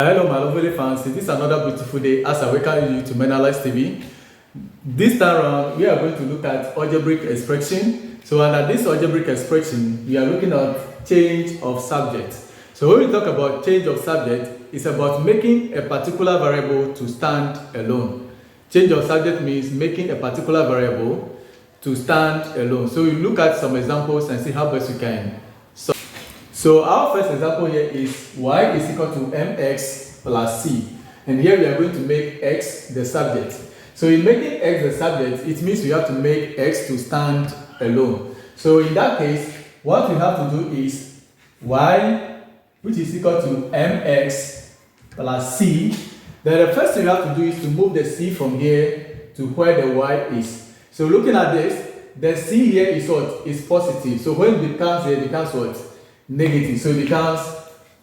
Hello, my lovely fans. It is another beautiful day as I welcome you to Menalights TV. This time around, we are going to look at algebraic expression. So under this algebraic expression, we are looking at change of subject. So when we talk about change of subject, it's about making a particular variable to stand alone. Change of subject means making a particular variable to stand alone. So we look at some examples and see how best we can. So our first example here is y is equal to mx plus c. And here we are going to make x the subject. So in making x the subject, it means we have to make x to stand alone. So in that case, what we have to do is y, which is equal to mx plus c. Then the first thing we have to do is to move the c from here to where the y is. So looking at this, the c here is what? Is positive. So when it becomes here, it becomes what? Negative. So it becomes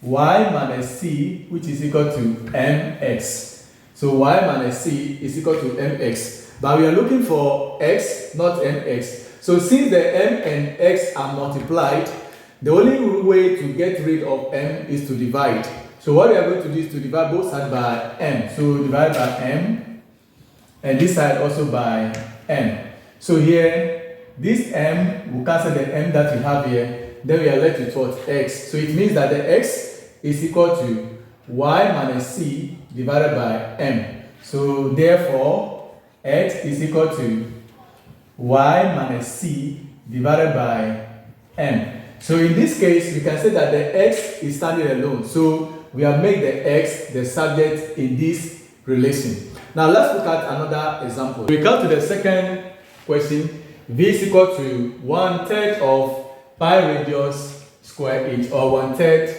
y minus c, which is equal to mx. So y minus c is equal to mx. But we are looking for x, not mx. So since the m and x are multiplied, the only way to get rid of m is to divide. So what we are going to do is to divide both sides by m. So divide by m, and this side also by m. So here, this m will cancel the m that we have here. Then we are left with what? X. So it means that the x is equal to y minus c divided by m. So therefore, x is equal to y minus c divided by m. So in this case, we can say that the x is standing alone. So we have made the x the subject in this relation. Now let's look at another example. We come to the second question. V is equal to 1/3 of pi radius square h, or 1/3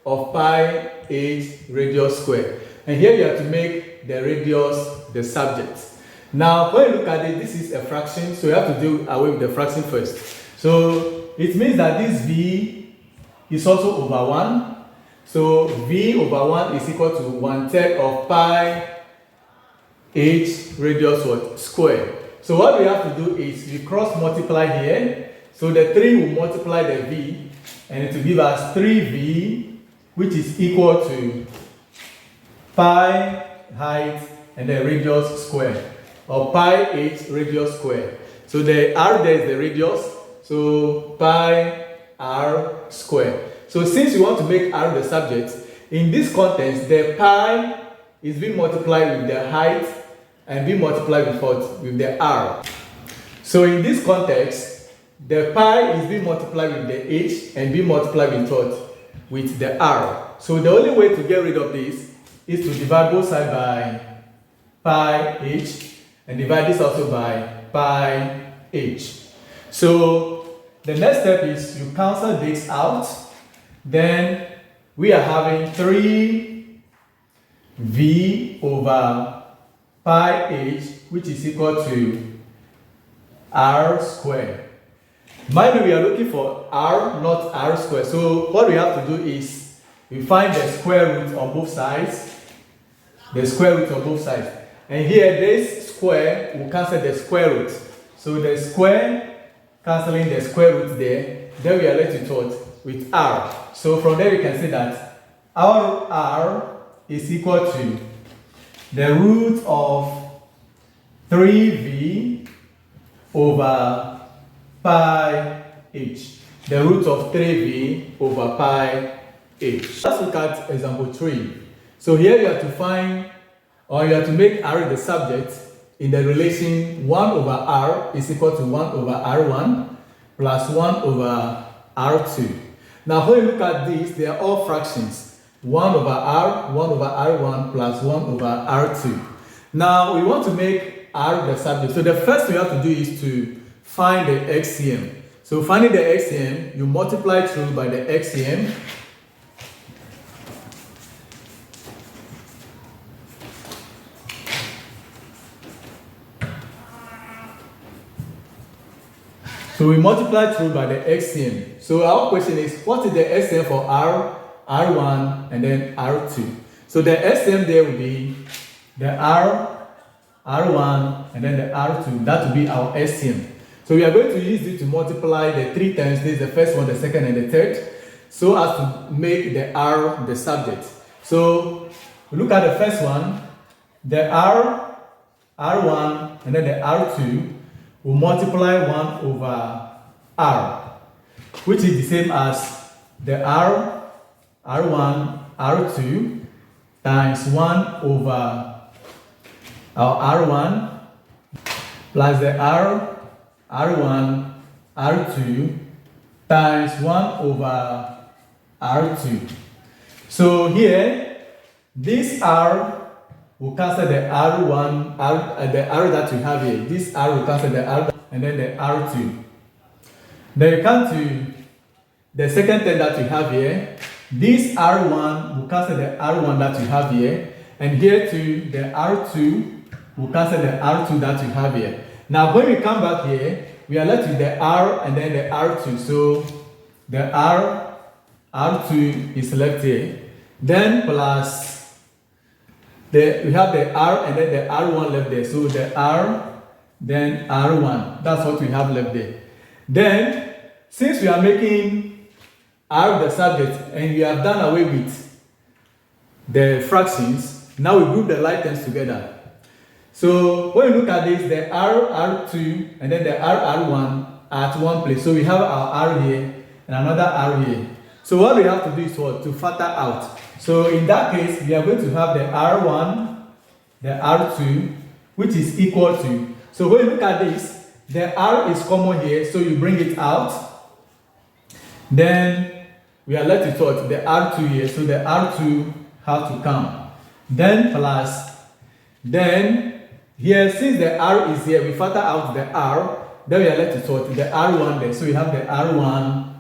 of pi h radius square. And here you have to make the radius the subject. Now when you look at it, this is a fraction, so you have to do away with the fraction first. So it means that this v is also over 1. So v over 1 is equal to 1/3 of pi h radius what? Square. So what we have to do is we cross multiply here. So the 3 will multiply the v, and it will give us 3v, which is equal to pi height and the radius square, or pi h radius square. So the r there is the radius, so pi r square. So since we want to make r the subject, in this context, the pi is being multiplied with the height and being multiplied with what? With the r. So in this context, the pi is being multiplied with the h and being multiplied with what? With the r. So the only way to get rid of this is to divide both sides by pi h and divide this also by pi h. So the next step is you cancel this out. Then we are having 3v over pi h, which is equal to r squared. Mind you, we are looking for r, not r squared. So what we have to do is we find the square root on both sides. The square root on both sides. And here this square will cancel the square root. So the square cancelling the square root there. Then we are left with what? With r. So from there we can say that our r is equal to the root of 3v over pi h. The root of 3v over pi h. Let's look at example 3. So here you have to find, or you have to make r the subject in the relation 1 over r is equal to 1 over r1 plus 1 over r2. Now when you look at these, they are all fractions. 1 over r, 1 over r1 plus 1 over r2. Now we want to make r the subject. So the first thing you have to do is to find the XCM. So finding the XCM, you multiply through by the XCM. So we multiply through by the XCM. So our question is, what is the XCM for r, r1, and then r2? So the XCM there will be the r, r1, and then the r2. That will be our XCM. So we are going to use it to multiply the 3 times. This is the first one, the second, and the third, so as to make the r the subject. So we look at the first one, the R1, and then the R2 will multiply 1 over R, which is the same as the R1, R2 times 1 over our R1 plus the R1, R2 times 1 over R2. So here, this R will cancel the R1, the R that we have here. This R will cancel the R and then the R2. Then you come to the second term that we have here. This R1 will cancel the R1 that we have here. And here too, the R2 will cancel the R2 that we have here. Now when we come back here, we are left with the R and then the R2. So the R2 is left here. Then plus we have the R and then the R1 left there. So the R, then R1. That's what we have left there. Then, since we are making R the subject and we have done away with the fractions, now we group the like terms together. So when we look at this, the R2 and then the R1 are at one place. So we have our R here and another R here. So what we have to do is what? To factor out. So in that case, we are going to have the R1, the R2, which is equal to. So when you look at this, the R is common here, so you bring it out. Then we are left with what? The R2 here, so the R2 has to come. Then plus, then here, since the R is here, we factor out the R. Then we are left with what? The R1 there, so we have the R1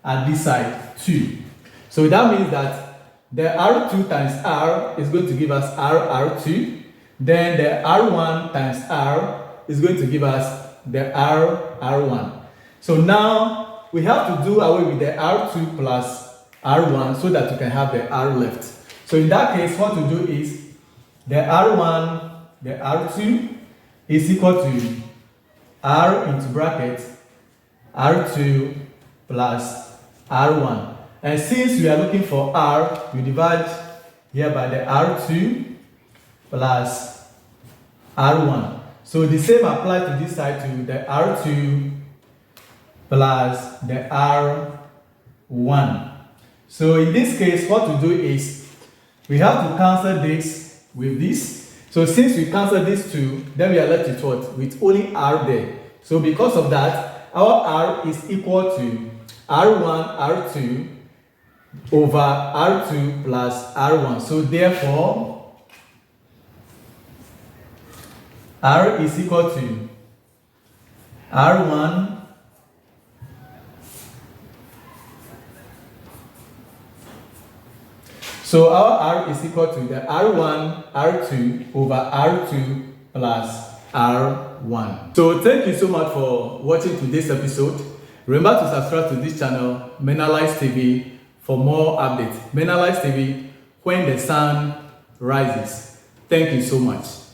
at this side too. So that means that the R2 times R is going to give us R2. Then the R1 times R is going to give us the R1. So now we have to do away with the R2 plus R1 so that we can have the R left. So in that case, what we do is the R1, the R2 is equal to R into bracket R2 plus R1. And since we are looking for R, we divide here by the R2 plus R1. So the same applies to this side to the R2 plus the R1. So in this case, what we do is we have to cancel this with this. So since we cancel these two, then we are left with what? With only R there. So because of that, our R is equal to R1, R2 over R2 plus R1. So therefore, R is equal to R1 so our R is equal to the R1, R2 over R2 plus R1. So thank you so much for watching today's episode. Remember to subscribe to this channel, Menalights TV, for more updates. Menalights TV, when the sun rises. Thank you so much.